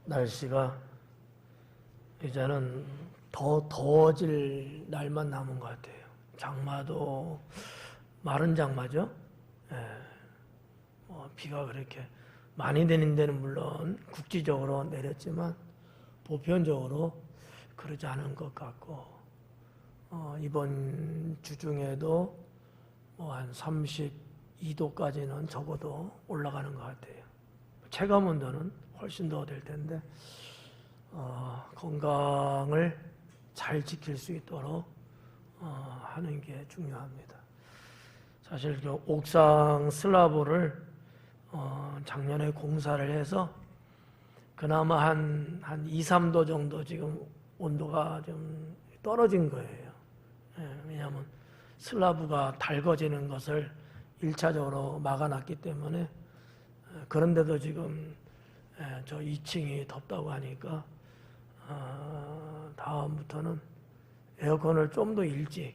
날씨가 이제는 더 더워질 날만 남은 것 같아요. 장마도 마른 장마죠. 비가 그렇게 많이 내린 데는 물론 국지적으로 내렸지만 보편적으로 그러지 않은 것 같고, 이번 주 중에도 한 32도까지는 적어도 올라가는 것 같아요. 체감 온도는 훨씬 더 될 텐데, 건강을 잘 지킬 수 있도록 하는 게 중요합니다. 사실 그 옥상 슬라브를 작년에 공사를 해서 그나마 한 2, 3도 정도 지금 온도가 좀 떨어진 거예요. 왜냐하면 슬라브가 달궈지는 것을 1차적으로 막아놨기 때문에. 그런데도 지금 저 2층이 덥다고 하니까 다음부터는 에어컨을 좀 더 일찍,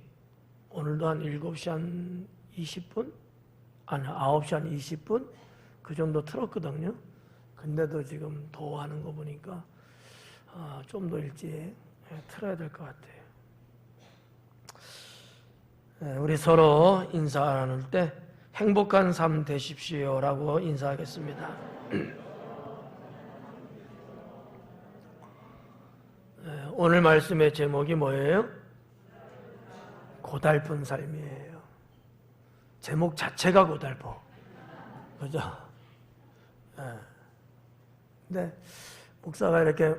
오늘도 한 7시 한 20분? 아니 9시 한 20분? 그 정도 틀었거든요. 근데도 지금 더워하는 거 보니까 좀 더 일찍 틀어야 될 것 같아요. 우리 서로 인사 나눌 때 행복한 삶 되십시오라고 인사하겠습니다. 오늘 말씀의 제목이 뭐예요? 고달픈 삶이에요. 제목 자체가 고달퍼. 그죠? 근데 목사가 이렇게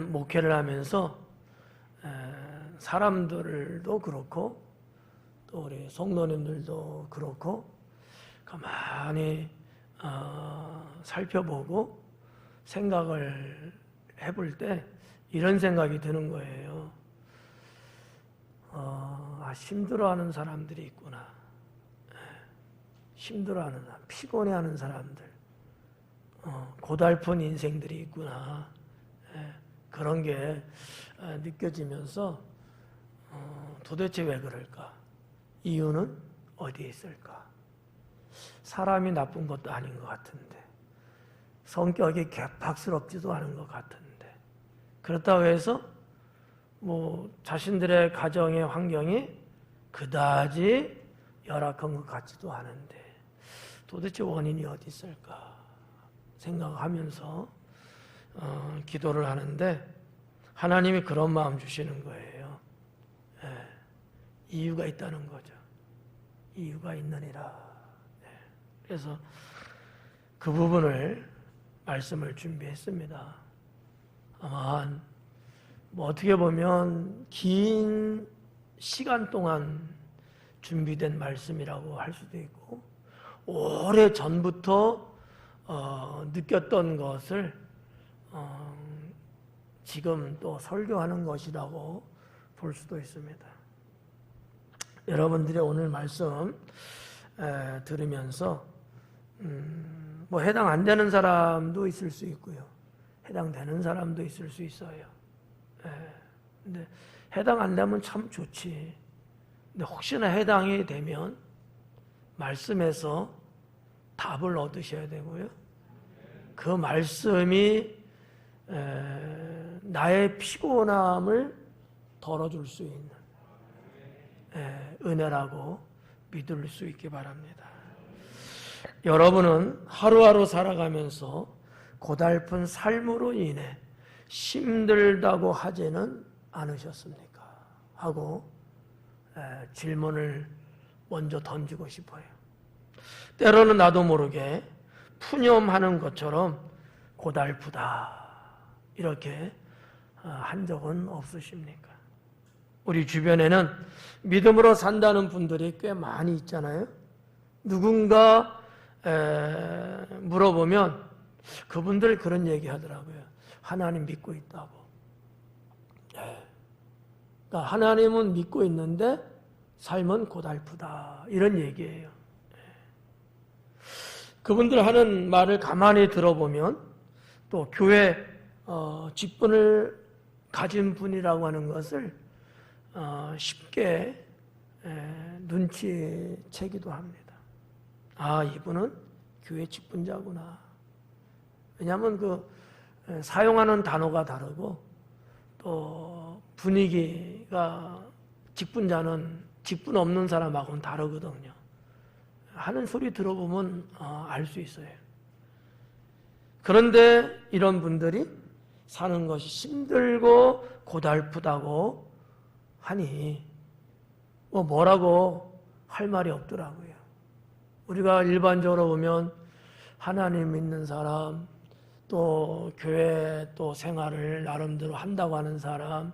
목회를 하면서 사람들도 그렇고 또 우리 성도님들도 그렇고 가만히 살펴보고 생각을 해볼 때 이런 생각이 드는 거예요. 힘들어하는 사람들이 있구나. 힘들어하는, 피곤해하는 사람들, 고달픈 인생들이 있구나. 그런 게 느껴지면서 도대체 왜 그럴까? 이유는 어디에 있을까? 사람이 나쁜 것도 아닌 것 같은데, 성격이 개팍스럽지도 않은 것 같은데, 그렇다고 해서 자신들의 가정의 환경이 그다지 열악한 것 같지도 않은데 도대체 원인이 어디 있을까 생각하면서 기도를 하는데 하나님이 그런 마음 주시는 거예요. 이유가 있다는 거죠. 이유가 있느니라. 그래서 그 부분을 말씀을 준비했습니다. 아마 어떻게 보면 긴 시간 동안 준비된 말씀이라고 할 수도 있고 오래 전부터 느꼈던 것을 지금 또 설교하는 것이라고 볼 수도 있습니다. 여러분들이 오늘 말씀 들으면서 해당 안 되는 사람도 있을 수 있고요. 해당되는 사람도 있을 수 있어요. 근데 해당 안 되면 참 좋지. 근데 혹시나 해당이 되면 말씀에서 답을 얻으셔야 되고요. 그 말씀이 나의 피곤함을 덜어줄 수 있는 은혜라고 믿을 수 있기 바랍니다. 여러분은 하루하루 살아가면서 고달픈 삶으로 인해 힘들다고 하지는 않으셨습니까? 하고 질문을 먼저 던지고 싶어요. 때로는 나도 모르게 푸념하는 것처럼 고달프다 이렇게 한 적은 없으십니까? 우리 주변에는 믿음으로 산다는 분들이 꽤 많이 있잖아요. 누군가 물어보면 그분들 그런 얘기 하더라고요. 하나님 믿고 있다고. 그러니까 하나님은 믿고 있는데 삶은 고달프다 이런 얘기예요. 그분들 하는 말을 가만히 들어보면 또 교회 직분을 가진 분이라고 하는 것을 쉽게 눈치채기도 합니다. 이분은 교회 직분자구나. 왜냐하면 사용하는 단어가 다르고 또 분위기가 직분자는 직분 없는 사람하고는 다르거든요. 하는 소리 들어보면 알 수 있어요. 그런데 이런 분들이 사는 것이 힘들고 고달프다고 하니 뭐라고 할 말이 없더라고요. 우리가 일반적으로 보면 하나님 믿는 사람, 또 교회 또 생활을 나름대로 한다고 하는 사람,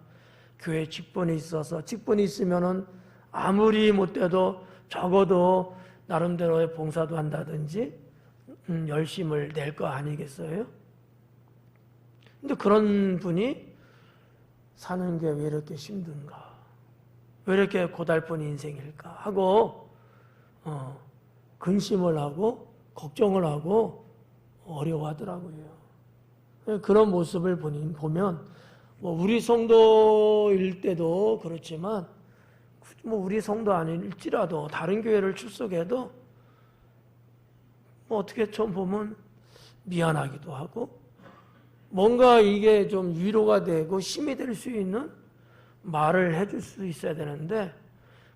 교회 직분이 있어서 직분이 있으면은 아무리 못돼도 적어도 나름대로의 봉사도 한다든지 열심을 낼 거 아니겠어요? 근데 그런 분이 사는 게 왜 이렇게 힘든가? 왜 이렇게 고달픈 인생일까? 하고 근심을 하고 걱정을 하고 어려워하더라고요. 그런 모습을 보면 우리 성도일 때도 그렇지만 우리 성도 아닐지라도 다른 교회를 출석해도 어떻게 좀 보면 미안하기도 하고 뭔가 이게 좀 위로가 되고 힘이 될 수 있는 말을 해줄 수 있어야 되는데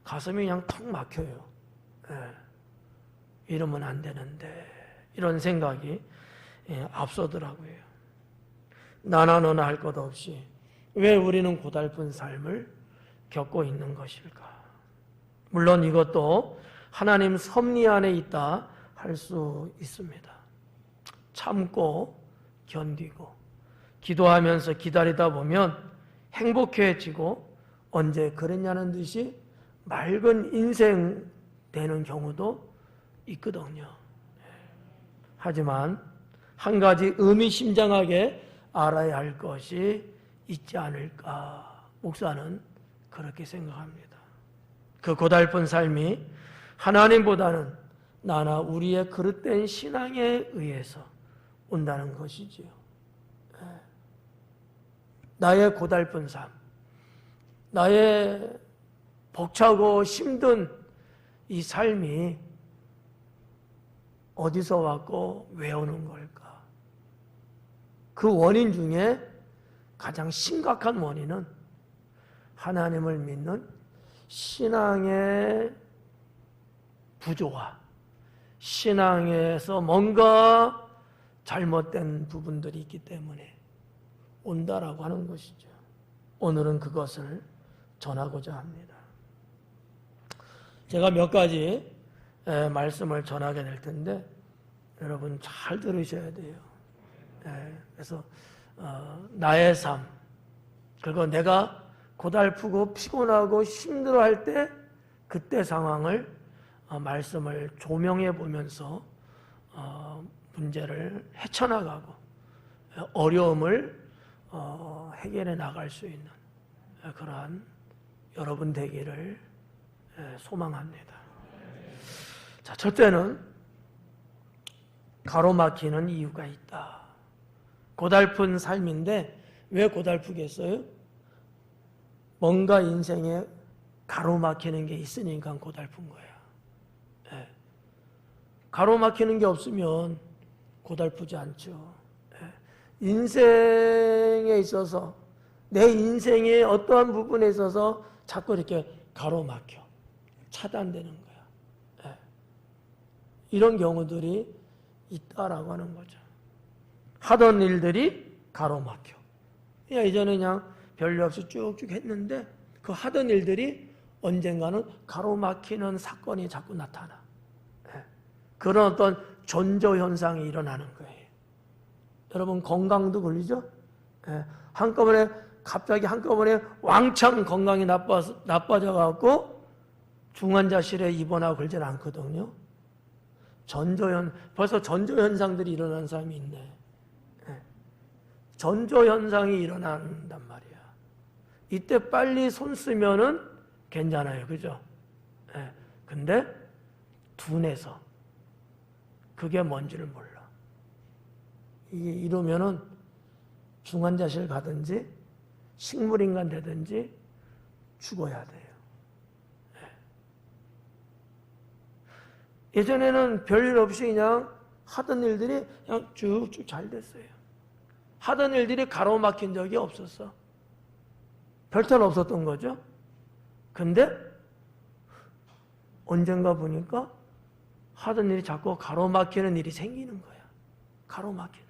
가슴이 그냥 턱 막혀요. 이러면 안 되는데 이런 생각이 앞서더라고요. 나나 너나 할 것 없이 왜 우리는 고달픈 삶을 겪고 있는 것일까? 물론 이것도 하나님 섭리 안에 있다 할 수 있습니다. 참고 견디고 기도하면서 기다리다 보면 행복해지고 언제 그랬냐는 듯이 맑은 인생 되는 경우도 있거든요. 하지만 한 가지 의미심장하게 알아야 할 것이 있지 않을까 목사는 그렇게 생각합니다. 그 고달픈 삶이 하나님보다는 나나 우리의 그릇된 신앙에 의해서 온다는 것이지요. 나의 고달픈 삶, 나의 벅차고 힘든 이 삶이 어디서 왔고 왜 오는 걸까? 그 원인 중에 가장 심각한 원인은 하나님을 믿는 신앙의 부조화, 신앙에서 뭔가 잘못된 부분들이 있기 때문에 온다라고 하는 것이죠. 오늘은 그것을 전하고자 합니다. 제가 몇 가지 말씀을 전하게 될 텐데 여러분 잘 들으셔야 돼요. 그래서 나의 삶, 그리고 내가 고달프고 피곤하고 힘들어할 때 그때 상황을 말씀을 조명해 보면서 문제를 헤쳐나가고 어려움을 해결해 나갈 수 있는 그러한 여러분 되기를 소망합니다. 자, 첫째는 가로막히는 이유가 있다. 고달픈 삶인데 왜 고달프겠어요? 뭔가 인생에 가로막히는 게 있으니까 고달픈 거야. 가로막히는 게 없으면 고달프지 않죠. 인생에 있어서 내 인생의 어떠한 부분에 있어서 자꾸 이렇게 가로막혀 차단되는 거야. 이런 경우들이 있다라고 하는 거죠. 하던 일들이 가로막혀. 예전에 그냥 별일 없이 쭉쭉 했는데 그 하던 일들이 언젠가는 가로막히는 사건이 자꾸 나타나. 그런 어떤 전조현상이 일어나는 거예요. 여러분 건강도 걸리죠? 한꺼번에 갑자기 한꺼번에 왕창 건강이 나빠져갖고 중환자실에 입원하고 그러진 않거든요. 벌써 전조현상들이 일어나는 사람이 있네. 전조현상이 일어난단 말이야. 이때 빨리 손 쓰면은 괜찮아요. 그죠? 근데 둔해서 그게 뭔지를 몰라. 이게 이러면은 중환자실 가든지 식물인간 되든지 죽어야 돼요. 예전에는 별일 없이 그냥 하던 일들이 그냥 쭉쭉 잘 됐어요. 하던 일들이 가로막힌 적이 없었어. 별탈 없었던 거죠. 근데 언젠가 보니까 하던 일이 자꾸 가로막히는 일이 생기는 거야. 가로막히는.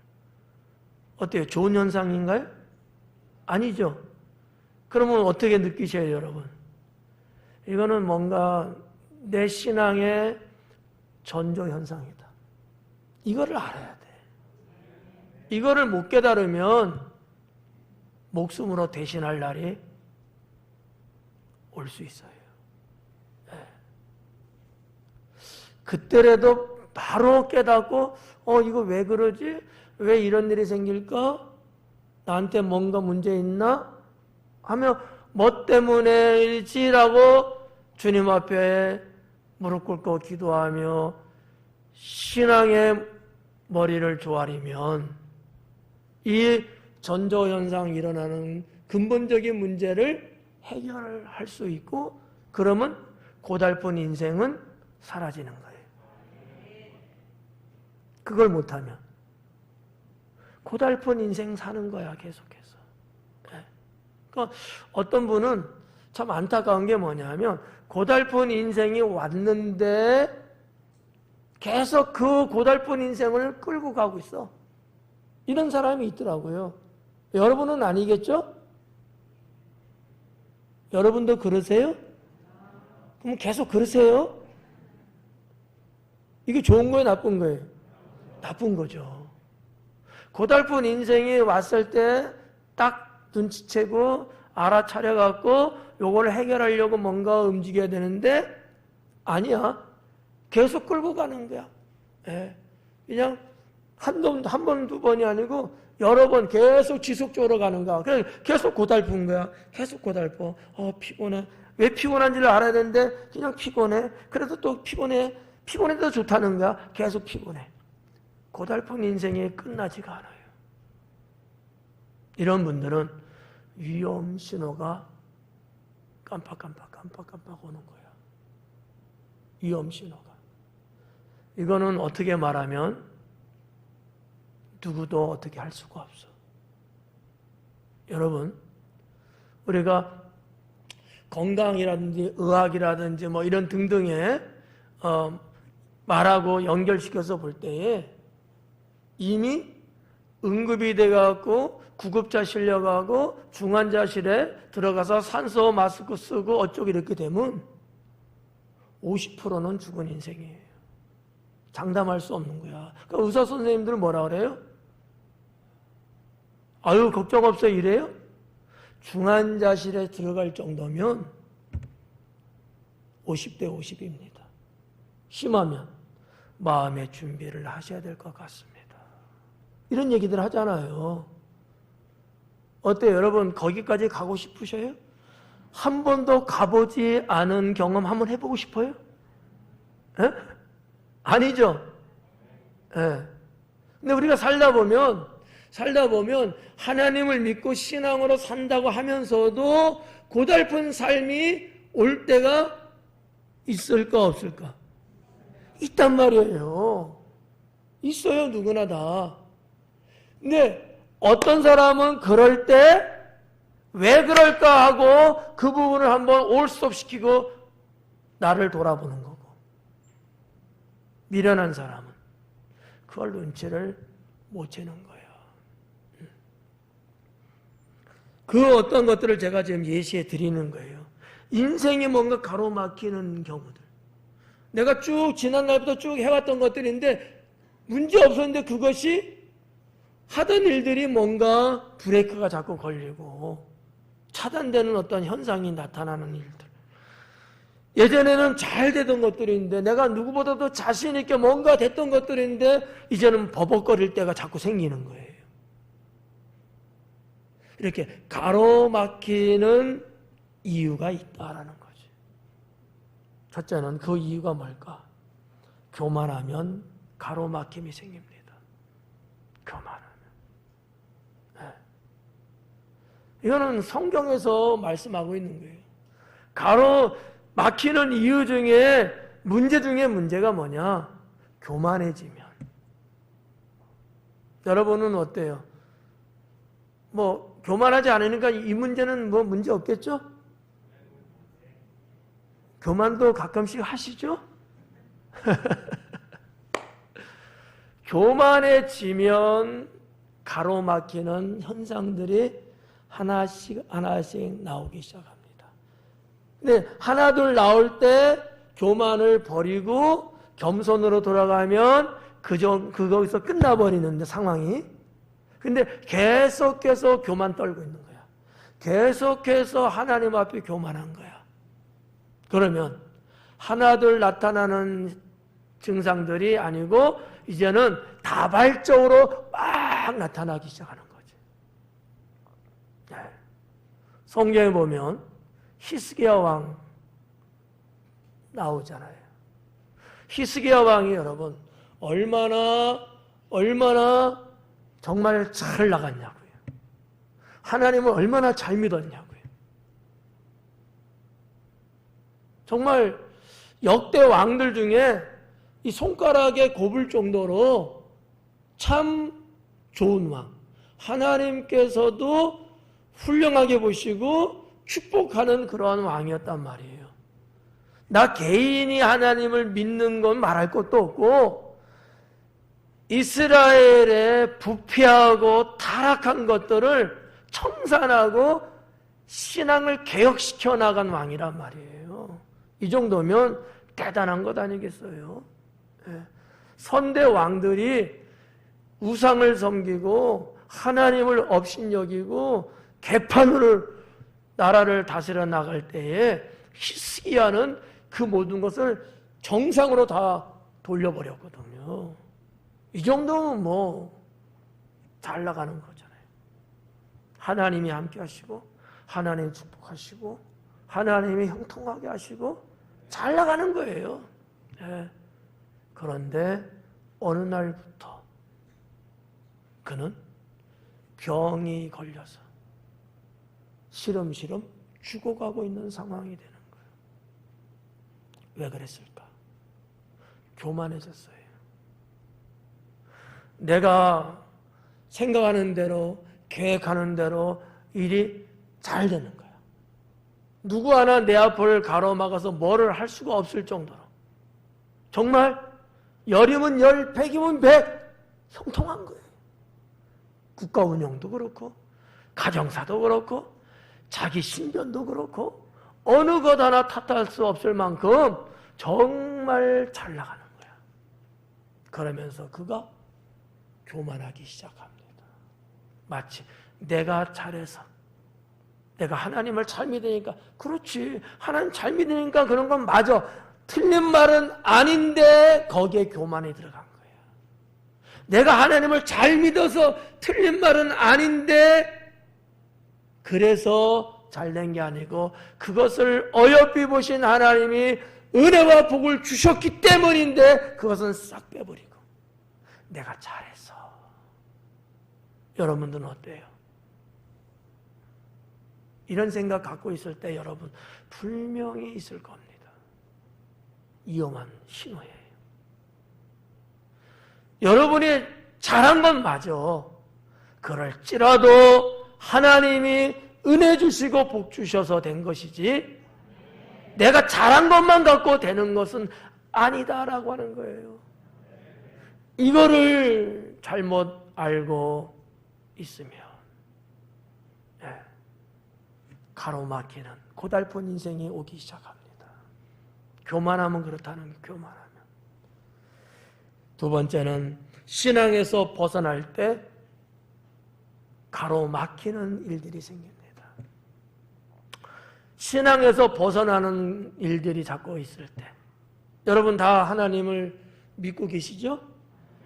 어때요? 좋은 현상인가요? 아니죠. 그러면 어떻게 느끼셔요, 여러분? 이거는 뭔가 내 신앙의 전조 현상이다. 이거를 알아야 돼. 이거를 못 깨달으면 목숨으로 대신할 날이 올 수 있어요. 네. 그때라도 바로 깨닫고 이거 왜 그러지? 왜 이런 일이 생길까? 나한테 뭔가 문제 있나? 하며 뭐 때문일지라고 주님 앞에 무릎 꿇고 기도하며 신앙의 머리를 조아리면 이 전조현상 일어나는 근본적인 문제를 해결할 수 있고, 그러면 고달픈 인생은 사라지는 거예요. 그걸 못하면 고달픈 인생 사는 거야, 계속해서. 그러니까 어떤 분은 참 안타까운 게 뭐냐면 고달픈 인생이 왔는데 계속 그 고달픈 인생을 끌고 가고 있어. 이런 사람이 있더라고요. 여러분은 아니겠죠? 여러분도 그러세요? 그럼 계속 그러세요? 이게 좋은 거예요, 나쁜 거예요? 나쁜 거죠. 고달픈 인생이 왔을 때 딱 눈치채고 알아차려갖고 요걸 해결하려고 뭔가 움직여야 되는데 아니야. 계속 끌고 가는 거야. 그냥 한 번, 두 번이 아니고 여러 번 계속 지속적으로 가는 거야. 그냥 계속 고달픈 거야. 계속 고달퍼. 피곤해. 왜 피곤한지를 알아야 되는데 그냥 피곤해. 그래도 또 피곤해. 피곤해도 좋다는 거야. 계속 피곤해. 고달픈 인생이 끝나지가 않아요. 이런 분들은 위험 신호가 깜빡깜빡 오는 거야. 위험 신호가. 이거는 어떻게 말하면 누구도 어떻게 할 수가 없어. 여러분, 우리가 건강이라든지 의학이라든지 뭐 이런 등등의 말하고 연결시켜서 볼 때에 이미 응급이 돼갖고 구급차 실려가고 중환자실에 들어가서 산소 마스크 쓰고 어쩌고 이렇게 되면 50%는 죽은 인생이에요. 장담할 수 없는 거야. 그러니까 의사 선생님들은 뭐라 그래요? 아유, 걱정 없어 이래요? 중환자실에 들어갈 정도면 50대 50입니다. 심하면 마음의 준비를 하셔야 될 것 같습니다. 이런 얘기들 하잖아요. 어때요? 여러분 거기까지 가고 싶으셔요? 한 번도 가보지 않은 경험 한번 해보고 싶어요? 에? 아니죠? 예. 근데 우리가 살다 보면 하나님을 믿고 신앙으로 산다고 하면서도 고달픈 삶이 올 때가 있을까 없을까? 있단 말이에요. 있어요, 누구나 다. 근데 어떤 사람은 그럴 때 왜 그럴까 하고 그 부분을 한번 올스톱시키고 나를 돌아보는 거고, 미련한 사람은 그걸 눈치를 못 채는 거예요. 그 어떤 것들을 제가 지금 예시해 드리는 거예요. 인생이 뭔가 가로막히는 경우들. 내가 쭉 지난 날부터 쭉 해왔던 것들인데 문제 없었는데 그것이 하던 일들이 뭔가 브레이크가 자꾸 걸리고 차단되는 어떤 현상이 나타나는 일들. 예전에는 잘 되던 것들인데 내가 누구보다도 자신 있게 뭔가 됐던 것들인데 이제는 버벅거릴 때가 자꾸 생기는 거예요. 이렇게 가로막히는 이유가 있다라는 거지. 첫째는 그 이유가 뭘까? 교만하면 가로막힘이 생깁니다. 교만하면. 이거는 성경에서 말씀하고 있는 거예요. 가로막히는 이유 중에 문제 중에 문제가 뭐냐? 교만해지면. 여러분은 어때요? 뭐 교만하지 않으니까 이 문제는 뭐 문제 없겠죠? 교만도 가끔씩 하시죠? 교만해지면 가로막히는 현상들이 하나씩 나오기 시작합니다. 근데 하나둘 나올 때 교만을 버리고 겸손으로 돌아가면 거기서 끝나버리는데 상황이. 근데 계속해서 교만 떨고 있는 거야. 계속해서 하나님 앞에 교만한 거야. 그러면 하나둘 나타나는 증상들이 아니고 이제는 다발적으로 막 나타나기 시작하는 거지. 네. 성경에 보면 히스기야 왕 나오잖아요. 히스기야 왕이 여러분 얼마나 정말 잘 나갔냐고요. 하나님을 얼마나 잘 믿었냐고요. 정말 역대 왕들 중에 이 손가락에 곱을 정도로 참 좋은 왕. 하나님께서도 훌륭하게 보시고 축복하는 그러한 왕이었단 말이에요. 나 개인이 하나님을 믿는 건 말할 것도 없고 이스라엘의 부패하고 타락한 것들을 청산하고 신앙을 개혁시켜 나간 왕이란 말이에요. 이 정도면 대단한 것 아니겠어요? 선대 왕들이 우상을 섬기고 하나님을 업신여기고 개판으로 나라를 다스려 나갈 때에 히스기야는 그 모든 것을 정상으로 다 돌려버렸거든요. 이 정도면 뭐 잘 나가는 거잖아요. 하나님이 함께 하시고 하나님이 축복하시고 하나님이 형통하게 하시고 잘 나가는 거예요. 네. 그런데 어느 날부터 그는 병이 걸려서 시름시름 죽어가고 있는 상황이 되는 거예요. 왜 그랬을까? 교만해졌어요. 내가 생각하는 대로 계획하는 대로 일이 잘 되는 거야. 누구 하나 내 앞을 가로막아서 뭐를 할 수가 없을 정도로 정말 열이면 열, 백이면 백 형통한 거예요. 국가 운영도 그렇고 가정사도 그렇고 자기 신변도 그렇고 어느 것 하나 탓할 수 없을 만큼 정말 잘 나가는 거야. 그러면서 그가 교만하기 시작합니다. 마치 내가 잘해서 내가 하나님을 잘 믿으니까 그렇지 하나님 잘 믿으니까 그런 건 맞아. 틀린 말은 아닌데 거기에 교만이 들어간 거야. 내가 하나님을 잘 믿어서 틀린 말은 아닌데 그래서 잘된 게 아니고 그것을 어여삐 보신 하나님이 은혜와 복을 주셨기 때문인데 그것은 싹 빼버리고 내가 잘해서. 여러분들은 어때요? 이런 생각 갖고 있을 때 여러분 분명히 있을 겁니다. 위험한 신호예요. 여러분이 잘한 건 맞아. 그럴지라도 하나님이 은혜 주시고 복 주셔서 된 것이지 내가 잘한 것만 갖고 되는 것은 아니다라고 하는 거예요. 이거를 잘못 알고 있으면 가로막히는 고달픈 인생이 오기 시작합니다. 교만하면 그렇다는 게 교만하면. 두 번째는 신앙에서 벗어날 때 가로막히는 일들이 생깁니다. 신앙에서 벗어나는 일들이 자꾸 있을 때 여러분 다 하나님을 믿고 계시죠?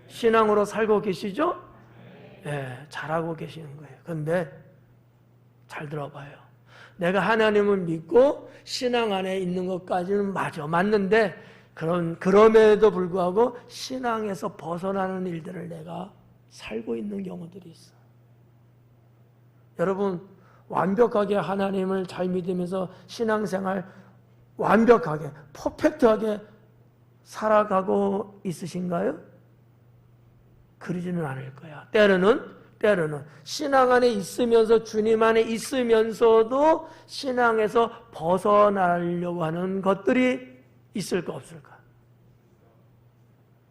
신앙으로 살고 계시죠? 네, 잘하고 계시는 거예요. 그런데 잘 들어봐요. 내가 하나님을 믿고 신앙 안에 있는 것까지는 맞는데 그럼에도 불구하고 신앙에서 벗어나는 일들을 내가 살고 있는 경우들이 있어. 여러분 완벽하게 하나님을 잘 믿으면서 신앙생활 완벽하게 퍼펙트하게 살아가고 있으신가요? 그러지는 않을 거야. 때로는 때로는 신앙 안에 있으면서 주님 안에 있으면서도 신앙에서 벗어나려고 하는 것들이 있을까 없을까?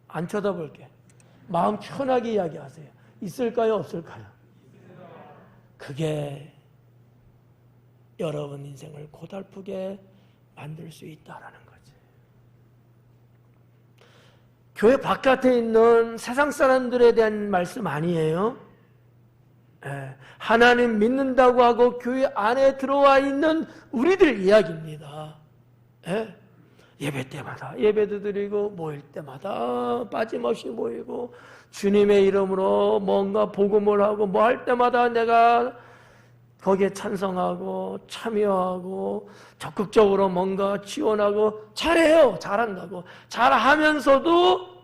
안 쳐다볼게. 마음 편하게 이야기하세요. 있을까요 없을까요? 그게 여러분 인생을 고달프게 만들 수 있다라는 거지. 교회 바깥에 있는 세상 사람들에 대한 말씀 아니에요. 하나님 믿는다고 하고 교회 안에 들어와 있는 우리들 이야기입니다. 예배 때마다 예배도 드리고 모일 때마다 빠짐없이 모이고 주님의 이름으로 뭔가 복음을 하고 뭐 할 때마다 내가 거기에 찬성하고 참여하고 적극적으로 뭔가 지원하고 잘해요. 잘한다고. 잘하면서도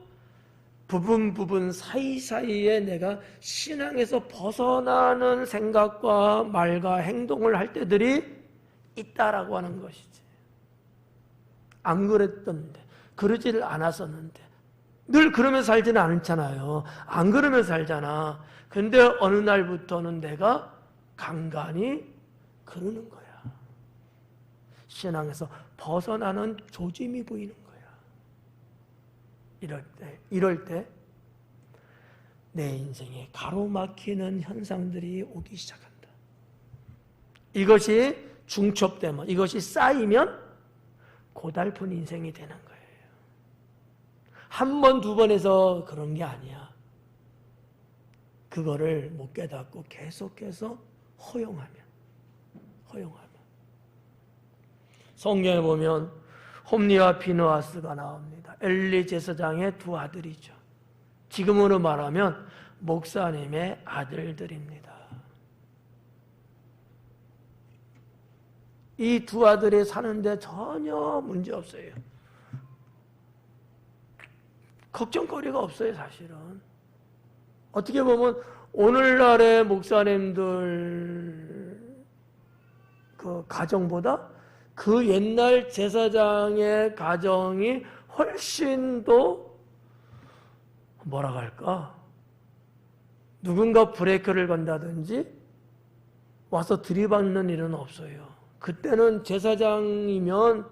부분 사이사이에 내가 신앙에서 벗어나는 생각과 말과 행동을 할 때들이 있다라고 하는 것이지. 안 그랬던데, 그러지를 않았었는데 늘 그러면서 살지는 않잖아요. 안 그러면서 살잖아. 근데 어느 날부터는 내가 간간히 그러는 거야. 신앙에서 벗어나는 조짐이 보이는 거야. 이럴 때 내 인생에 가로막히는 현상들이 오기 시작한다. 이것이 중첩되면, 이것이 쌓이면 고달픈 인생이 되는 거예요. 한 번, 두 번에서 그런 게 아니야. 그거를 못 깨닫고 계속해서 허용하면. 성경에 보면 홈리와 비느하스가 나옵니다. 엘리 제사장의 두 아들이죠. 지금으로 말하면 목사님의 아들들입니다. 이 두 아들이 사는데 전혀 문제 없어요. 걱정거리가 없어요, 사실은. 어떻게 보면 오늘날의 목사님들 그 가정보다 그 옛날 제사장의 가정이 훨씬 더 뭐라 할까? 누군가 브레이크를 건다든지 와서 들이받는 일은 없어요. 그때는 제사장이면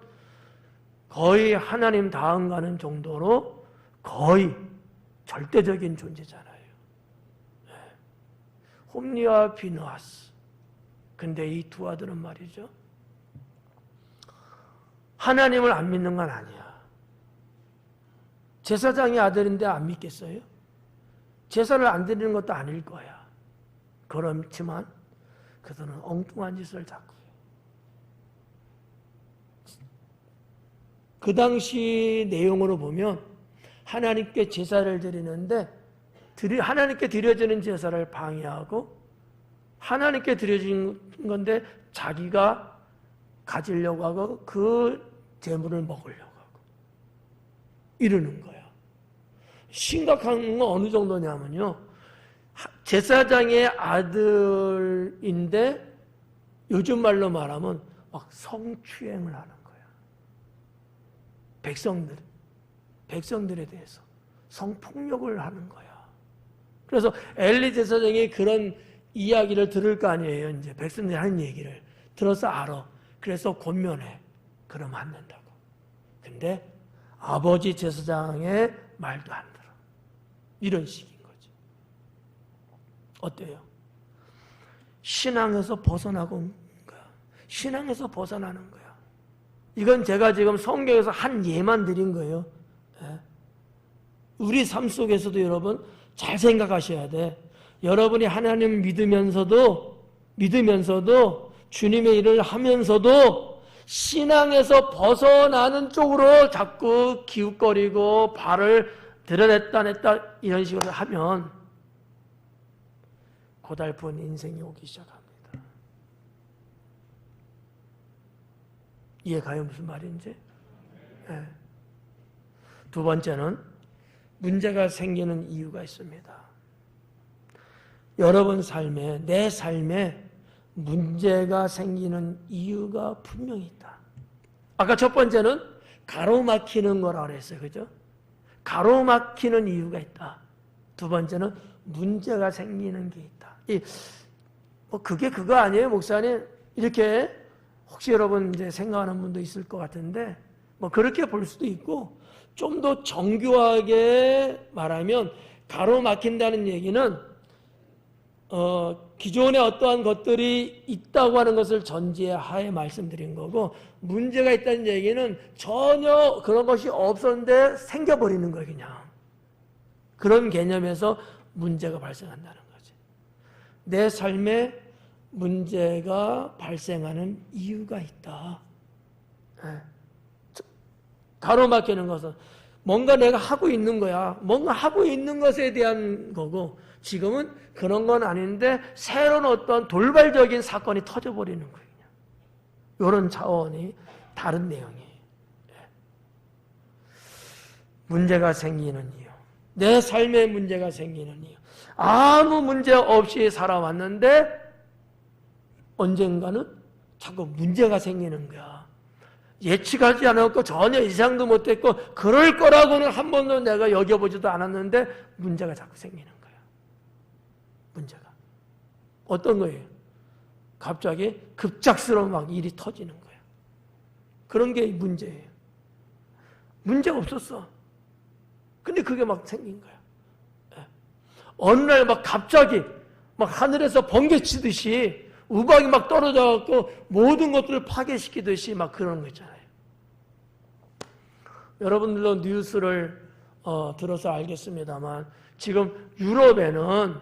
거의 하나님 다음 가는 정도로 거의 절대적인 존재잖아요. 홈리와 비느하스. 근데 이 두 아들은 말이죠. 하나님을 안 믿는 건 아니야. 제사장의 아들인데 안 믿겠어요? 제사를 안 드리는 것도 아닐 거야. 그렇지만 그들은 엉뚱한 짓을 자꾸 해요. 그 당시 내용으로 보면 하나님께 제사를 드리는데 하나님께 드려지는 제사를 방해하고 하나님께 드려진 건데 자기가 가지려고 하고 그 재물을 먹으려고 하고 이러는 거야. 심각한 건 어느 정도냐면요. 제사장의 아들인데 요즘 말로 말하면 막 성추행을 하는 거야. 백성들에 대해서 성폭력을 하는 거야. 그래서 엘리 제사장이 그런 이야기를 들을 거 아니에요. 이제 백성들이 하는 얘기를 들어서 알아. 그래서 권면해. 그러면 안 된다고. 근데 아버지 제사장의 말도 안 들어. 이런 식인 거지. 어때요? 신앙에서 벗어나고 온 거야. 신앙에서 벗어나는 거야. 이건 제가 지금 성경에서 한 예만 드린 거예요. 우리 삶 속에서도 여러분 잘 생각하셔야 돼. 여러분이 하나님 믿으면서도 주님의 일을 하면서도 신앙에서 벗어나는 쪽으로 자꾸 기웃거리고 발을 드러냈다 냈다 이런 식으로 하면 고달픈 인생이 오기 시작합니다. 이해가요? 무슨 말인지? 네. 두 번째는 문제가 생기는 이유가 있습니다. 여러분 삶에, 내 삶에 문제가 생기는 이유가 분명히 있다. 아까 첫 번째는 가로막히는 거라고 그랬어요. 그죠? 가로막히는 이유가 있다. 두 번째는 문제가 생기는 게 있다. 그게 그거 아니에요, 목사님? 이렇게 혹시 여러분 이제 생각하는 분도 있을 것 같은데, 그렇게 볼 수도 있고, 좀 더 정교하게 말하면, 가로막힌다는 얘기는, 기존에 어떠한 것들이 있다고 하는 것을 전제하에 말씀드린 거고, 문제가 있다는 얘기는 전혀 그런 것이 없었는데 생겨버리는 거예요, 그냥. 그런 개념에서 문제가 발생한다는 거지. 내 삶에 문제가 발생하는 이유가 있다. 가로막히는 것은 뭔가 내가 하고 있는 거야. 뭔가 하고 있는 것에 대한 거고, 지금은 그런 건 아닌데 새로운 어떤 돌발적인 사건이 터져버리는 거예요. 이런 차원이 다른 내용이에요. 문제가 생기는 이유, 내 삶에 문제가 생기는 이유. 아무 문제 없이 살아왔는데 언젠가는 자꾸 문제가 생기는 거야. 예측하지 않았고 전혀 예상도 못했고 그럴 거라고는 한 번도 내가 여겨보지도 않았는데 문제가 자꾸 생기는 거야. 문제가. 어떤 거예요? 갑자기 급작스러운 막 일이 터지는 거야. 그런 게 문제예요. 문제가 없었어. 근데 그게 막 생긴 거야. 어느 날 막 갑자기 막 하늘에서 번개 치듯이 우박이 막 떨어져 갖고 모든 것들을 파괴시키듯이 막 그런 거 있잖아요. 여러분들도 뉴스를 들어서 알겠습니다만 지금 유럽에는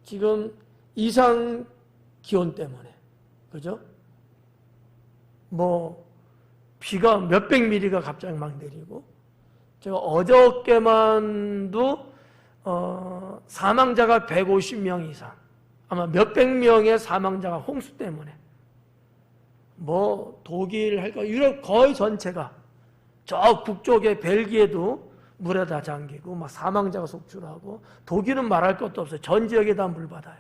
지금 이상 기온 때문에 그죠? 비가 몇백 미리가 갑자기 막 내리고 제가 어저께만도 사망자가 150명 이상 아마 몇백 명의 사망자가 홍수 때문에 독일 할까 유럽 거의 전체가 저 북쪽의 벨기에도 물에 다 잠기고 막 사망자가 속출하고 독일은 말할 것도 없어요. 전 지역에 다 물 받아요.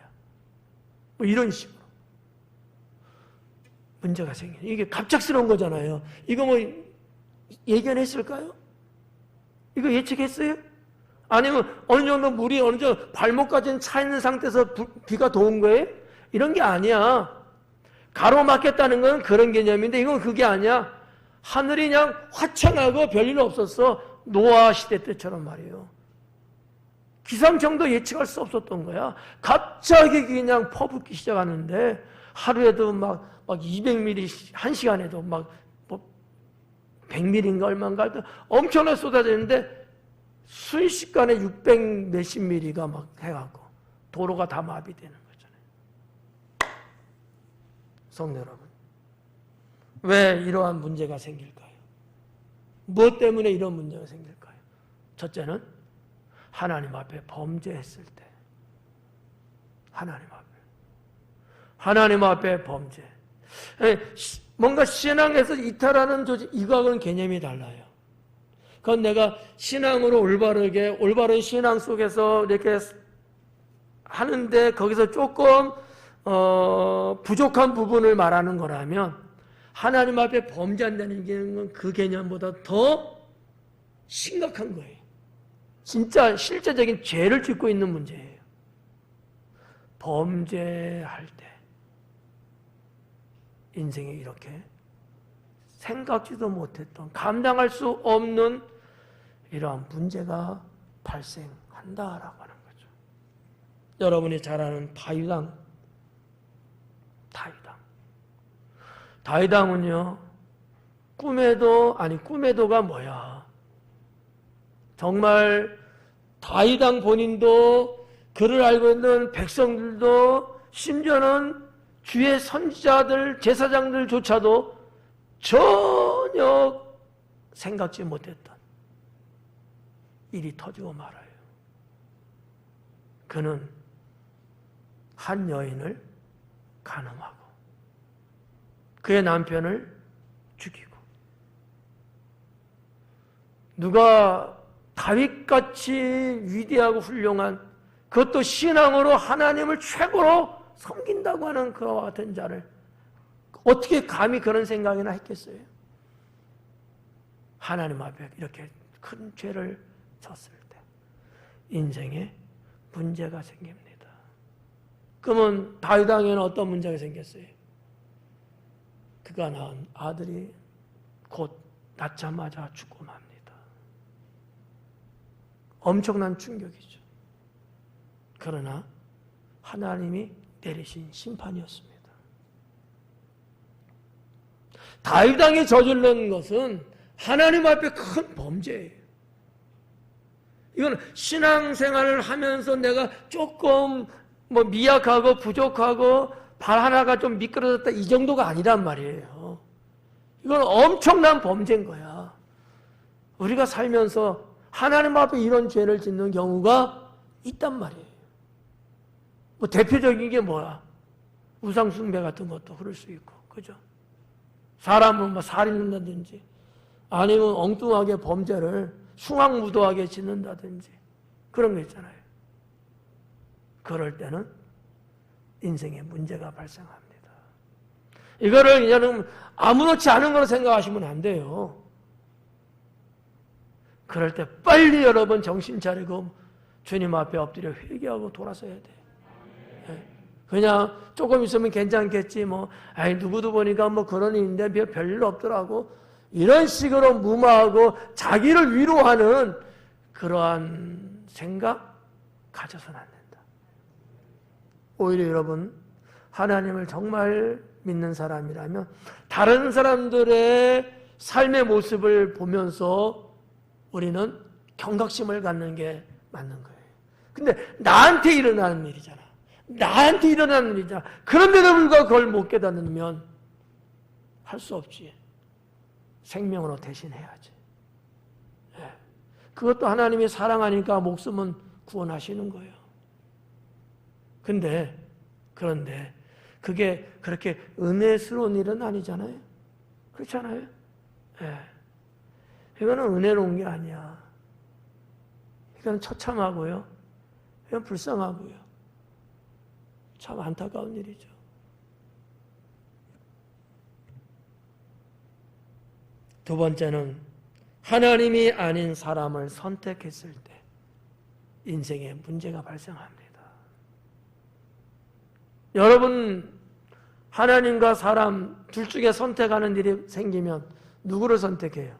이런 식으로 문제가 생겨요. 이게 갑작스러운 거잖아요. 이거 예견했을까요? 이거 예측했어요? 아니면 어느 정도 물이 어느 정도 발목까지는 차 있는 상태에서 비가 도운 거예요? 이런 게 아니야. 가로막혔다는 건 그런 개념인데 이건 그게 아니야. 하늘이 그냥 화창하고 별일 없었어. 노아 시대 때처럼 말이에요. 기상청도 예측할 수 없었던 거야. 갑자기 그냥 퍼붓기 시작하는데 하루에도 막 200mm, 한 시간에도 막 100mm인가 얼마인가 할 때 엄청나게 쏟아지는데 순식간에 600 몇십 미리가 막 해갖고 도로가 다 마비되는 거잖아요. 성도 여러분, 왜 이러한 문제가 생길까요? 무엇 때문에 이런 문제가 생길까요? 첫째는 하나님 앞에 범죄했을 때. 하나님 앞에 범죄. 뭔가 신앙에서 이탈하는 이거하고는 개념이 달라요. 그건 내가 신앙으로 올바른 신앙 속에서 이렇게 하는데 거기서 조금 부족한 부분을 말하는 거라면 하나님 앞에 범죄한다는 건 그 개념보다 더 심각한 거예요. 진짜 실제적인 죄를 짓고 있는 문제예요. 범죄할 때 인생에 이렇게 생각지도 못했던 감당할 수 없는 이러한 문제가 발생한다라고 하는 거죠. 여러분이 잘 아는 다윗왕은요 꿈에도가 뭐야? 정말 다윗왕 본인도 그를 알고 있는 백성들도 심지어는 주의 선지자들 제사장들조차도 전혀 생각지 못했던 일이 터지고 말아요. 그는 한 여인을 간음하고 그의 남편을 죽이고 누가 다윗같이 위대하고 훌륭한 그것도 신앙으로 하나님을 최고로 섬긴다고 하는 그와 같은 자를 어떻게 감히 그런 생각이나 했겠어요? 하나님 앞에 이렇게 큰 죄를 졌을 때 인생에 문제가 생깁니다. 그러면 다윗 왕에는 어떤 문제가 생겼어요? 그가 낳은 아들이 곧 낳자마자 죽고 맙니다. 엄청난 충격이죠. 그러나 하나님이 내리신 심판이었습니다. 다윗 왕이 저지른 것은 하나님 앞에 큰 범죄예요. 이건 신앙생활을 하면서 내가 조금 미약하고 부족하고 발 하나가 좀 미끄러졌다 이 정도가 아니란 말이에요. 이건 엄청난 범죄인 거야. 우리가 살면서 하나님 앞에 이런 죄를 짓는 경우가 있단 말이에요. 대표적인 게 뭐야? 우상숭배 같은 것도 그럴 수 있고, 그죠? 사람을 살인한다든지, 아니면 엉뚱하게 범죄를 흉악무도하게 짓는다든지, 그런 거 있잖아요. 그럴 때는 인생에 문제가 발생합니다. 이거를 그냥 아무렇지 않은 거로 생각하시면 안 돼요. 그럴 때 빨리 여러분 정신 차리고 주님 앞에 엎드려 회개하고 돌아서야 돼. 그냥 조금 있으면 괜찮겠지, 누구도 보니까 그런 일인데 별일 없더라고. 이런 식으로 무마하고 자기를 위로하는 그러한 생각 가져서는 안 된다. 오히려 여러분, 하나님을 정말 믿는 사람이라면 다른 사람들의 삶의 모습을 보면서 우리는 경각심을 갖는 게 맞는 거예요. 근데 나한테 일어나는 일이잖아. 나한테 일어나는 일이잖아. 그런데도 불구하고 그걸 못 깨닫으면 할 수 없지. 생명으로 대신해야지. 그것도 하나님이 사랑하니까 목숨은 구원하시는 거예요. 그런데 그게 그렇게 은혜스러운 일은 아니잖아요. 그렇잖아요. 이거는 은혜로운 게 아니야. 이건 처참하고요. 이건 불쌍하고요. 참 안타까운 일이죠. 두 번째는 하나님이 아닌 사람을 선택했을 때 인생에 문제가 발생합니다. 여러분, 하나님과 사람 둘 중에 선택하는 일이 생기면 누구를 선택해요?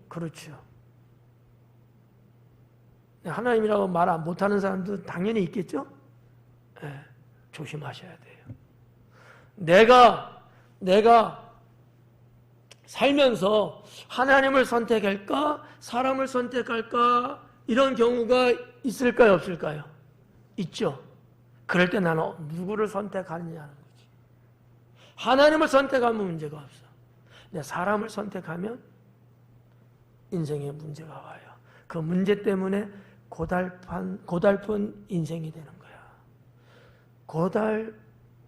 그렇죠. 하나님이라고 말 못하는 사람도 당연히 있겠죠? 조심하셔야 돼요. 내가 살면서 하나님을 선택할까? 사람을 선택할까? 이런 경우가 있을까요? 없을까요? 있죠. 그럴 때 나는 누구를 선택하느냐는 거지. 하나님을 선택하면 문제가 없어. 근데 사람을 선택하면 인생에 문제가 와요. 그 문제 때문에 고달픈 인생이 되는 거야.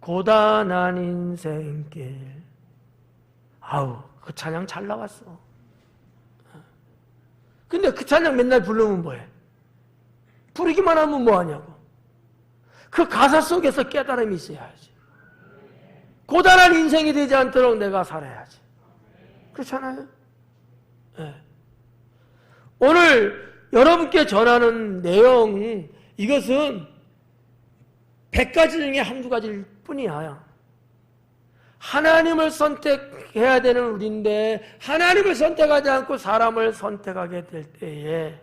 고단한 인생길. 그 찬양 잘 나왔어. 근데 그 찬양 맨날 부르면 뭐해? 부르기만 하면 뭐하냐고. 그 가사 속에서 깨달음이 있어야지. 고단한 인생이 되지 않도록 내가 살아야지. 그렇잖아요? 오늘 여러분께 전하는 내용, 이것은 100가지 중에 한두 가지일 뿐이야. 하나님을 선택해야 되는 우리인데 하나님을 선택하지 않고 사람을 선택하게 될 때에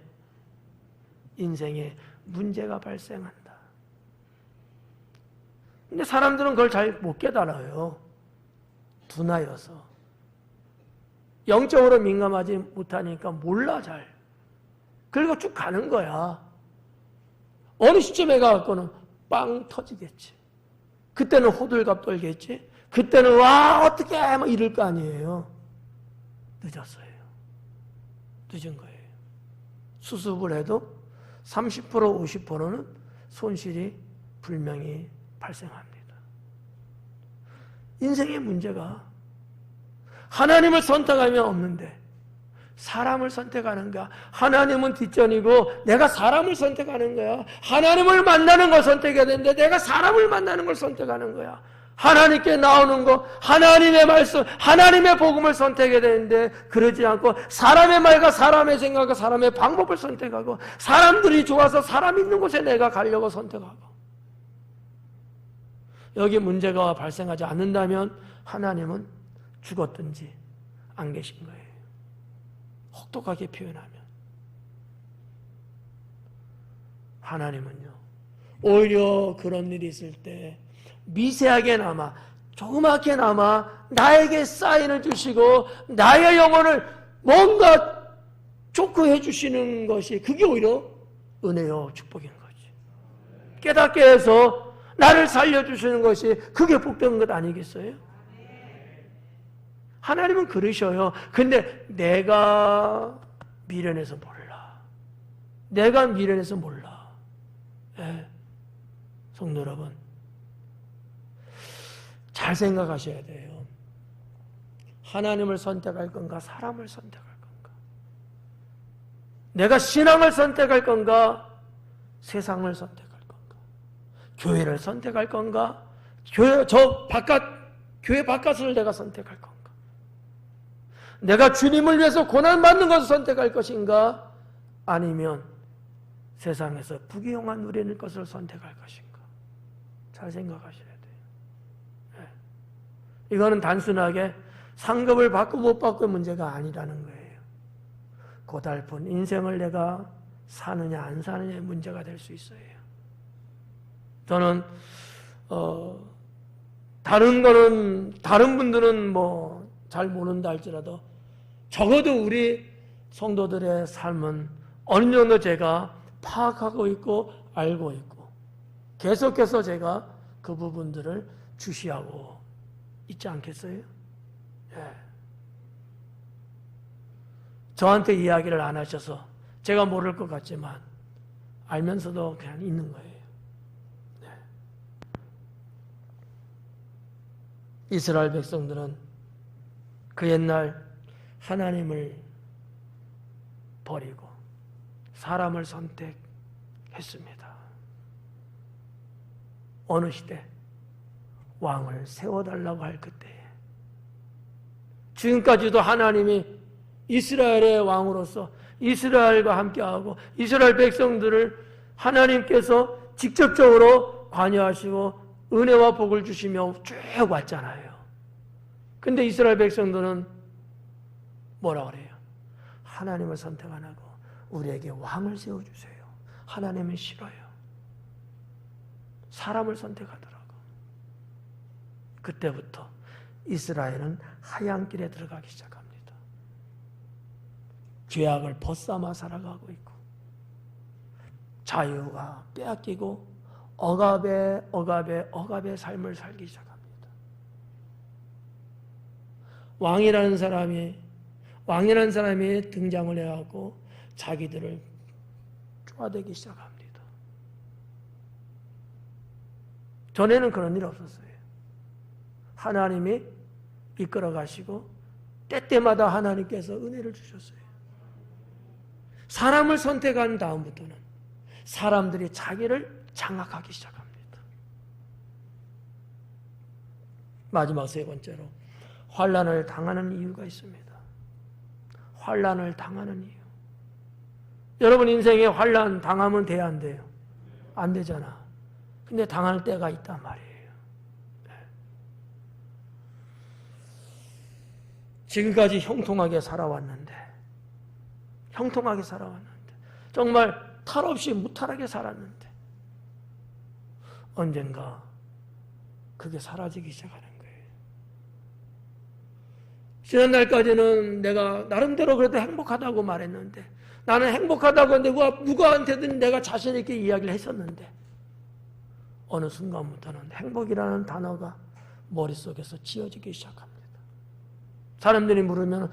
인생에 문제가 발생한다. 근데 사람들은 그걸 잘 못 깨달아요. 둔하여서. 영적으로 민감하지 못하니까 몰라 잘. 그리고 쭉 가는 거야. 어느 시점에 가갖고는 빵 터지겠지. 그때는 호들갑 떨겠지. 그때는 어떻게 이럴 거 아니에요. 늦었어요. 늦은 거예요. 수습을 해도 30% 50%는 손실이 분명히 발생합니다. 인생의 문제가 하나님을 선택하면 없는데 사람을 선택하는가? 하나님은 뒷전이고 내가 사람을 선택하는 거야. 하나님을 만나는 걸 선택해야 되는데 내가 사람을 만나는 걸 선택하는 거야. 하나님께 나오는 거, 하나님의 말씀, 하나님의 복음을 선택해야 되는데 그러지 않고 사람의 말과 사람의 생각과 사람의 방법을 선택하고 사람들이 좋아서 사람 있는 곳에 내가 가려고 선택하고 여기 문제가 발생하지 않는다면 하나님은 죽었든지 안 계신 거예요. 혹독하게 표현하면 하나님은요 오히려 그런 일이 있을 때 미세하게나마 조그맣게나마 나에게 사인을 주시고 나의 영혼을 뭔가 좋게 해주시는 것이 그게 오히려 은혜요 축복인 거지. 깨닫게 해서 나를 살려주시는 것이 그게 복된 것 아니겠어요? 하나님은 그러셔요. 근데 내가 미련해서 몰라. 내가 미련해서 몰라. 예. 성도 여러분 잘 생각하셔야 돼요. 하나님을 선택할 건가 사람을 선택할 건가? 내가 신앙을 선택할 건가 세상을 선택할 건가? 교회를 선택할 건가? 교회 바깥을 내가 선택할 건가? 내가 주님을 위해서 고난받는 것을 선택할 것인가? 아니면 세상에서 부귀영화 누리는 것을 선택할 것인가? 잘 생각하셔야 돼요. 네. 이거는 단순하게 상급을 받고 못 받고의 문제가 아니라는 거예요. 고달픈 인생을 내가 사느냐 안 사느냐의 문제가 될 수 있어요. 저는 다른 분들은 뭐 잘 모른다 할지라도 적어도 우리 성도들의 삶은 어느 정도 제가 파악하고 있고 알고 있고 계속해서 제가 그 부분들을 주시하고 있지 않겠어요? 예. 저한테 이야기를 안 하셔서 제가 모를 것 같지만 알면서도 그냥 있는 거예요. 네. 이스라엘 백성들은 그 옛날 하나님을 버리고 사람을 선택했습니다. 어느 시대 왕을 세워달라고 할 그때에 지금까지도 하나님이 이스라엘의 왕으로서 이스라엘과 함께하고 이스라엘 백성들을 하나님께서 직접적으로 관여하시고 은혜와 복을 주시며 쭉 왔잖아요. 근데 이스라엘 백성들은 뭐라 그래요? 하나님을 선택 안 하고 우리에게 왕을 세워주세요. 하나님은 싫어요. 사람을 선택하더라고. 그때부터 이스라엘은 하얀 길에 들어가기 시작합니다. 죄악을 벗삼아 살아가고 있고 자유가 빼앗기고 억압의 삶을 살기 시작합니다. 왕이라는 사람이 등장을 해갖고 자기들을 쪼아대기 시작합니다. 전에는 그런 일 없었어요. 하나님이 이끌어 가시고 때때마다 하나님께서 은혜를 주셨어요. 사람을 선택한 다음부터는 사람들이 자기를 장악하기 시작합니다. 마지막 세 번째로 환난을 당하는 이유가 있습니다. 환난을 당하는 이유. 여러분 인생에 환난 당하면 돼야 안 돼요? 안 되잖아. 근데 당할 때가 있단 말이에요. 지금까지 형통하게 살아왔는데 정말 탈 없이 무탈하게 살았는데 언젠가 그게 사라지기 시작하는 거예요. 지난날까지는 내가 나름대로 그래도 행복하다고 말했는데 나는 행복하다고 누구한테든 내가 자신 있게 이야기를 했었는데 어느 순간부터는 행복이라는 단어가 머릿속에서 지워지기 시작합니다. 사람들이 물으면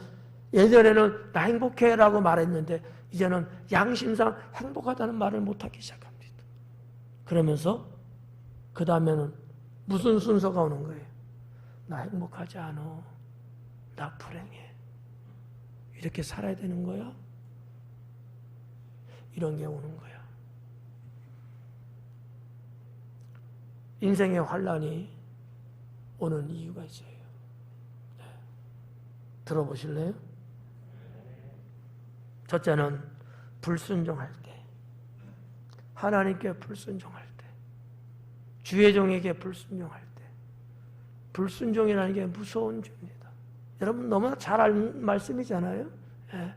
예전에는 나 행복해 라고 말했는데 이제는 양심상 행복하다는 말을 못하기 시작합니다. 그러면서 그 다음에는 무슨 순서가 오는 거예요? 나 행복하지 않아. 나 불행해. 이렇게 살아야 되는 거야? 이런 게 오는 거야. 인생의 환난이 오는 이유가 있어요. 네. 들어보실래요? 첫째는 불순종할 때, 하나님께 불순종할 때, 주의 종에게 불순종할 때. 불순종이라는 게 무서운 죄입니다. 여러분 너무나 잘 아는 말씀이잖아요. 예.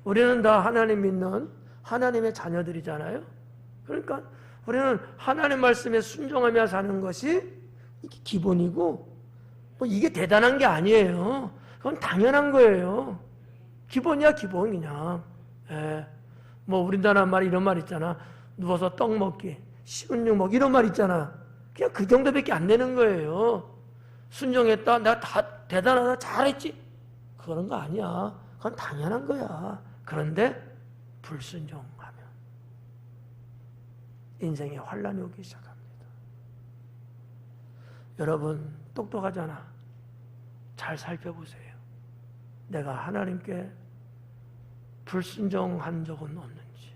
우리는 다 하나님 믿는 하나님의 자녀들이잖아요. 그러니까 우리는 하나님 말씀에 순종하며 사는 것이 기본이고, 뭐 이게 대단한 게 아니에요. 그건 당연한 거예요. 기본이야 기본 그냥. 예. 뭐 우리나라 말 이런 말 있잖아. 누워서 떡 먹기, 식은 죽 먹기 이런 말 있잖아. 그냥 그 정도밖에 안 되는 거예요. 순종했다, 내가 다 대단하다, 잘했지. 그런 거 아니야. 그건 당연한 거야. 그런데 불순종하면 인생에 환란이 오기 시작합니다. 여러분 똑똑하잖아. 잘 살펴보세요. 내가 하나님께 불순종한 적은 없는지.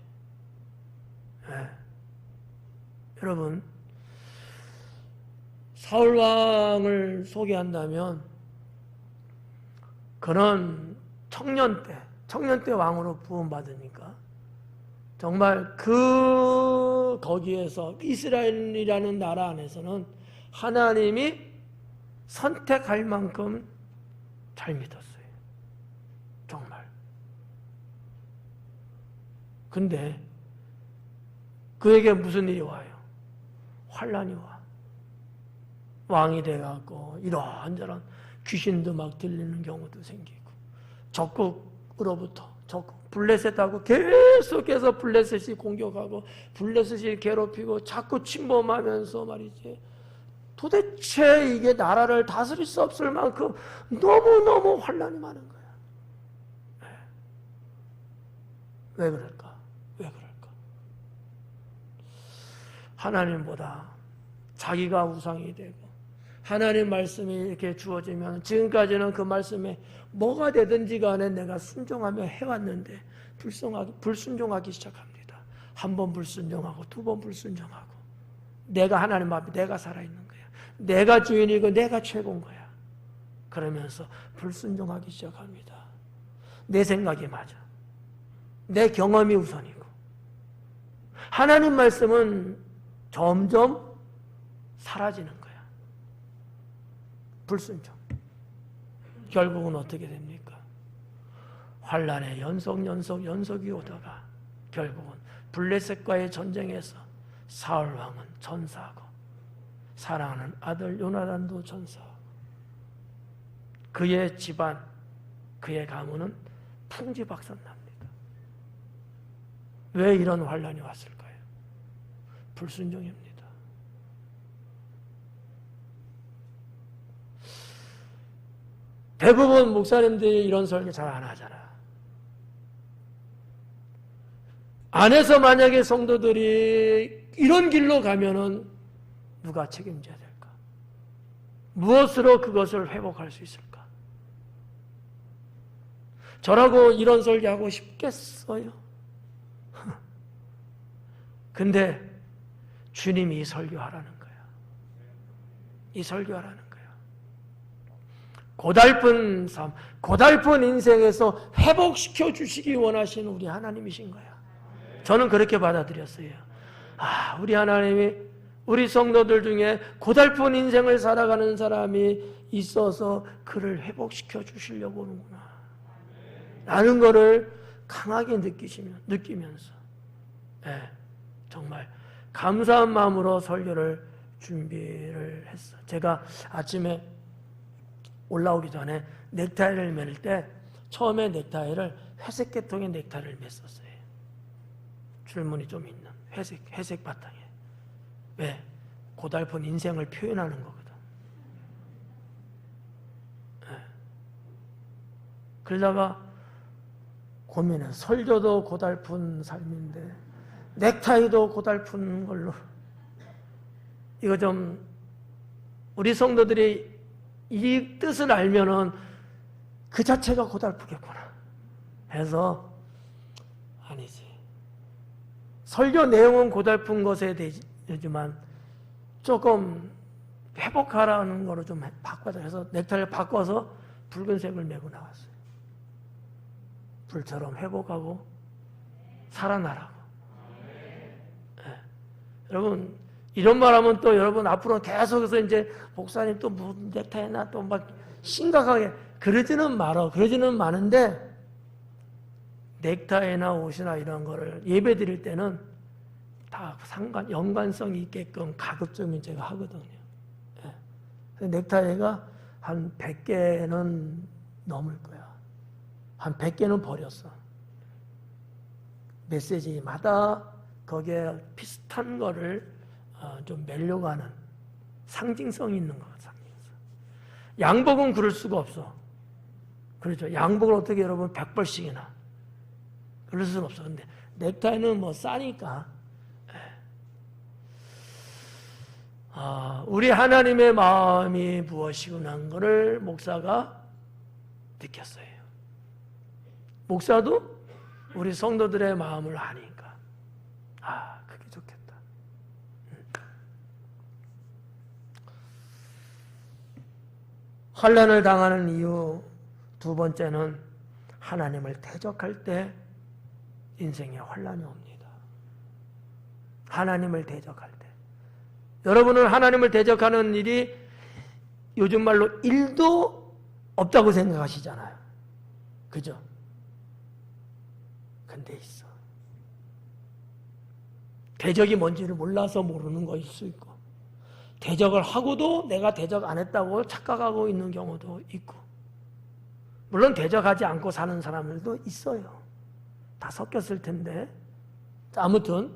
네. 여러분 사울왕을 소개한다면 그는 청년 때 왕으로 부름받으니까 정말 거기에서 이스라엘이라는 나라 안에서는 하나님이 선택할 만큼 잘 믿었어요. 정말. 근데 그에게 무슨 일이 와요? 환란이 와. 왕이 돼갖고 이런저런 귀신도 막 들리는 경우도 생기고, 적국으로부터 블레셋하고 계속해서 블레셋이 공격하고 블레셋이 괴롭히고 자꾸 침범하면서 말이지, 도대체 이게 나라를 다스릴 수 없을 만큼 너무너무 환란이 많은 거야. 왜 그럴까? 왜 그럴까? 하나님보다 자기가 우상이 되고 하나님 말씀이 이렇게 주어지면 지금까지는 그 말씀에 뭐가 되든지 간에 내가 순종하며 해왔는데 불순종하기 시작합니다. 한 번 불순종하고 두 번 불순종하고, 내가 하나님 앞에 내가 살아있는 거야. 내가 주인이고 내가 최고인 거야. 그러면서 불순종하기 시작합니다. 내 생각이 맞아. 내 경험이 우선이고. 하나님 말씀은 점점 사라지는 거야. 불순종. 결국은 어떻게 됩니까? 환란의 연속이 오다가 결국은 블레셋과의 전쟁에서 사울 왕은 전사하고 사랑하는 아들 요나단도 전사하고 그의 집안, 그의 가문은 풍지박산납니다. 왜 이런 환란이 왔을까요? 불순종입니다. 대부분 목사님들이 이런 설교 잘 안 하잖아. 안에서 만약에 성도들이 이런 길로 가면은 누가 책임져야 될까? 무엇으로 그것을 회복할 수 있을까? 저라고 이런 설교하고 싶겠어요? 근데 주님이 이 설교하라는 거야. 이 설교하라는 거야. 고달픈 삶, 고달픈 인생에서 회복시켜 주시기 원하시는 우리 하나님이신 거야. 저는 그렇게 받아들였어요. 우리 하나님이 우리 성도들 중에 고달픈 인생을 살아가는 사람이 있어서 그를 회복시켜 주시려고 하는구나 라는 거를 강하게 느끼면서 정말 감사한 마음으로 설교를 준비를 했어. 제가 아침에 올라오기 전에 넥타이를 맬 때 처음에 넥타이를 회색 계통의 넥타이를 맸었어요. 줄무늬 좀 있는 회색 바탕에. 왜? 고달픈 인생을 표현하는 거거든. 그러다가 고민해. 설교도 고달픈 삶인데 넥타이도 고달픈 걸로, 이거 좀 우리 성도들이 이 뜻을 알면은 그 자체가 고달프겠구나 해서, 아니지, 설교 내용은 고달픈 것에 되지만 조금 회복하라는 거로 좀 바꿔서 해서 넥타이를 바꿔서 붉은색을 메고 나왔어요. 불처럼 회복하고 살아나라고. 네. 여러분 이런 말하면 또 여러분 앞으로 계속해서 이제 목사님 또 무슨 넥타이나 또 막 심각하게 그러지는 말어. 그러지는 마는데 넥타이나 옷이나 이런 거를 예배 드릴 때는 다 연관성이 있게끔 가급적이면 제가 하거든요. 네. 넥타이가 한 100개는 넘을 거야. 한 100개는 버렸어. 메시지마다 거기에 비슷한 거를 좀 매려고 하는 상징성이 있는 것 같아요. 양복은 그럴 수가 없어. 그렇죠. 양복을 어떻게 여러분 100벌씩이나 그럴 수는 없어. 근데 넥타이는 뭐 싸니까. 우리 하나님의 마음이 무엇이구나 하는 것을 목사가 느꼈어요. 목사도 우리 성도들의 마음을 아니까 그게 좋겠다. 환난을 당하는 이유 두 번째는 하나님을 대적할 때 인생에 환난이 옵니다. 하나님을 대적할 때. 여러분은 하나님을 대적하는 일이 요즘 말로 1도 없다고 생각하시잖아요. 그죠? 근데 있어. 대적이 뭔지를 몰라서 모르는 것일 수 있고, 대적을 하고도 내가 대적 안 했다고 착각하고 있는 경우도 있고, 물론 대적하지 않고 사는 사람들도 있어요. 다 섞였을 텐데. 아무튼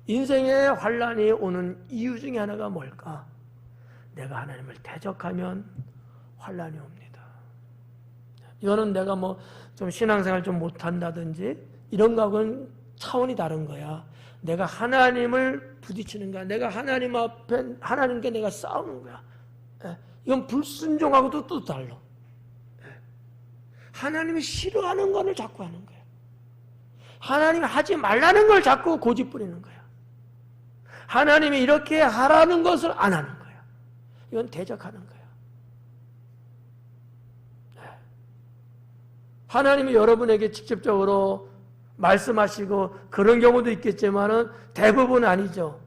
인생에 환난이 오는 이유 중에 하나가 뭘까? 내가 하나님을 대적하면 환난이 옵니다. 이거는 내가 뭐 좀 신앙생활 좀 못한다든지 이런 거하고는 차원이 다른 거야. 내가 하나님을 부딪히는 거야. 내가 하나님 앞에 하나님께 내가 싸우는 거야. 이건 불순종하고도 또 달라. 하나님이 싫어하는 것을 자꾸 하는 거야. 하나님이 하지 말라는 걸 자꾸 고집부리는 거야. 하나님이 이렇게 하라는 것을 안 하는 거야. 이건 대적하는 거야. 하나님이 여러분에게 직접적으로 말씀하시고 그런 경우도 있겠지만은 대부분 아니죠.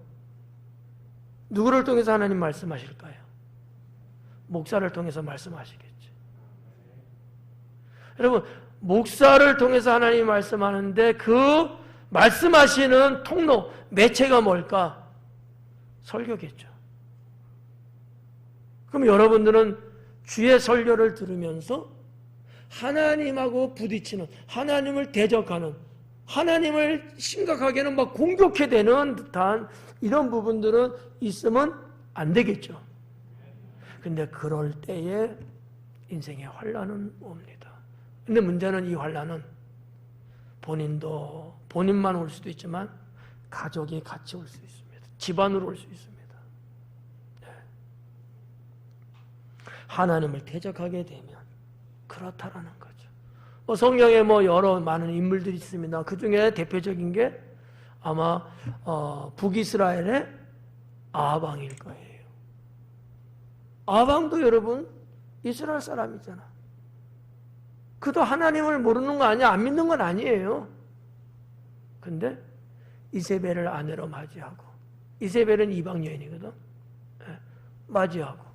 누구를 통해서 하나님 말씀하실까요? 목사를 통해서 말씀하시겠죠. 여러분, 목사를 통해서 하나님이 말씀하는데 그 말씀하시는 통로, 매체가 뭘까? 설교겠죠. 그럼 여러분들은 주의 설교를 들으면서 하나님하고 부딪히는, 하나님을 대적하는, 하나님을 심각하게는 막 공격해대는 듯한 이런 부분들은 있으면 안 되겠죠. 근데 그럴 때에 인생의 환난은 옵니다. 근데 문제는 이 환난은 본인만 올 수도 있지만 가족이 같이 올 수 있습니다. 집안으로 올 수 있습니다. 네. 하나님을 대적하게 되면 그렇다라는 거죠. 성경에 여러 많은 인물들이 있습니다. 그 중에 대표적인 게 아마 북이스라엘의 아합왕일 거예요. 아합왕도 여러분 이스라엘 사람이잖아. 그도 하나님을 모르는 거 아니야? 안 믿는 건 아니에요. 근데 이세벨을 아내로 맞이하고, 이세벨은 이방 여인이거든. 맞이하고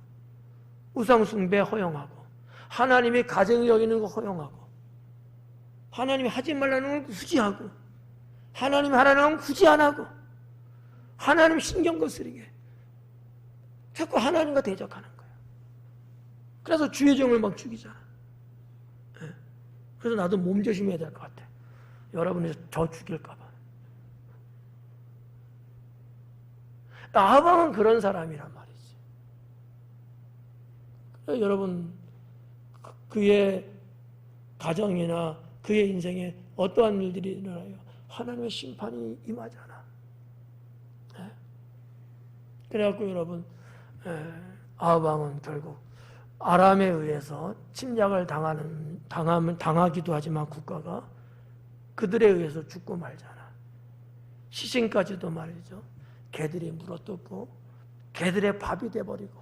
우상 숭배 허용하고, 하나님이 가정을 여기는 거 허용하고, 하나님이 하지 말라는 걸 굳이 하고, 하나님이 하라는 건 굳이 안 하고, 하나님 신경 거스리게 자꾸 하나님과 대적하는 거야. 그래서 주의 종을 막 죽이잖아. 그래서 나도 몸조심해야 될 것 같아. 여러분이 저 죽일까 봐. 아합왕은 그런 사람이란 말이지. 여러분, 그의 가정이나 그의 인생에 어떠한 일들이 일어나요? 하나님의 심판이 임하잖아. 그래갖고 여러분, 아합왕은 결국 아람에 의해서 침략을 당하기도 하지만 국가가 그들에 의해서 죽고 말잖아. 시신까지도 말이죠. 개들이 물어뜯고 개들의 밥이 돼버리고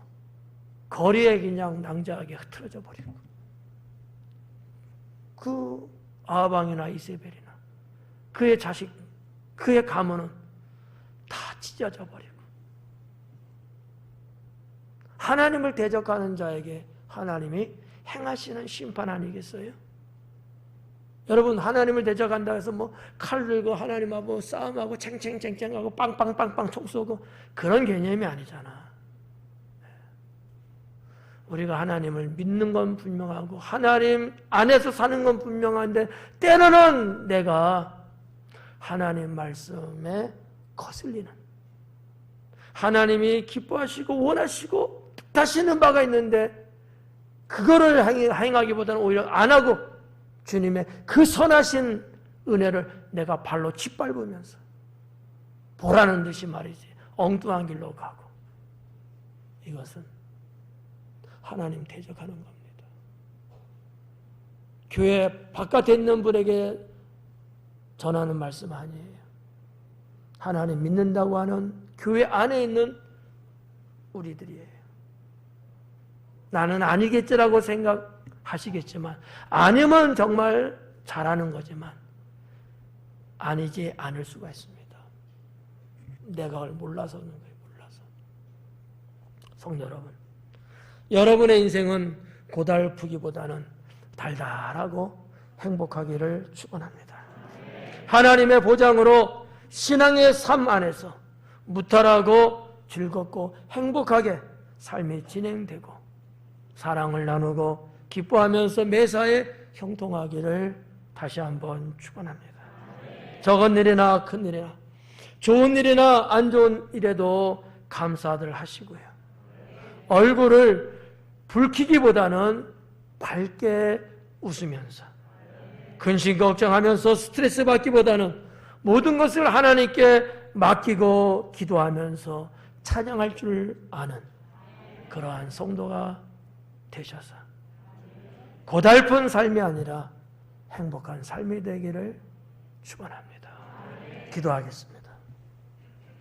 거리에 그냥 낭자하게 흩어져 버리고, 그 아방이나 이세벨이나 그의 자식, 그의 가문은 다 찢어져 버리고, 하나님을 대적하는 자에게 하나님이 행하시는 심판 아니겠어요? 여러분, 하나님을 대적한다 해서 뭐 칼 들고 하나님하고 싸움하고 챙챙챙챙하고 빵빵빵빵 총 쏘고 그런 개념이 아니잖아. 우리가 하나님을 믿는 건 분명하고 하나님 안에서 사는 건 분명한데, 때로는 내가 하나님 말씀에 거슬리는, 하나님이 기뻐하시고 원하시고 뜻하시는 바가 있는데 그거를 행하기보다는 오히려 안 하고 주님의 그 선하신 은혜를 내가 발로 짓밟으면서 보라는 듯이 말이지 엉뚱한 길로 가고, 이것은 하나님 대적하는 겁니다. 교회 바깥에 있는 분에게 전하는 말씀 아니에요. 하나님 믿는다고 하는 교회 안에 있는 우리들이에요. 나는 아니겠지라고 생각하시겠지만, 아니면 정말 잘하는 거지만 아니지 않을 수가 있습니다. 내가 그걸 몰라서 그런 거예요. 몰라서. 성도 여러분, 여러분의 인생은 고달프기보다는 달달하고 행복하기를 축원합니다. 하나님의 보장으로 신앙의 삶 안에서 무탈하고 즐겁고 행복하게 삶이 진행되고 사랑을 나누고 기뻐하면서 매사에 형통하기를 다시 한번 축원합니다. 적은 일이나 큰 일이나 좋은 일이나 안 좋은 일에도 감사들 하시고요. 얼굴을 붉히기보다는 밝게 웃으면서, 근심 걱정하면서 스트레스 받기보다는 모든 것을 하나님께 맡기고 기도하면서 찬양할 줄 아는 그러한 성도가 되셔서 고달픈 삶이 아니라 행복한 삶이 되기를 축원합니다. 기도하겠습니다.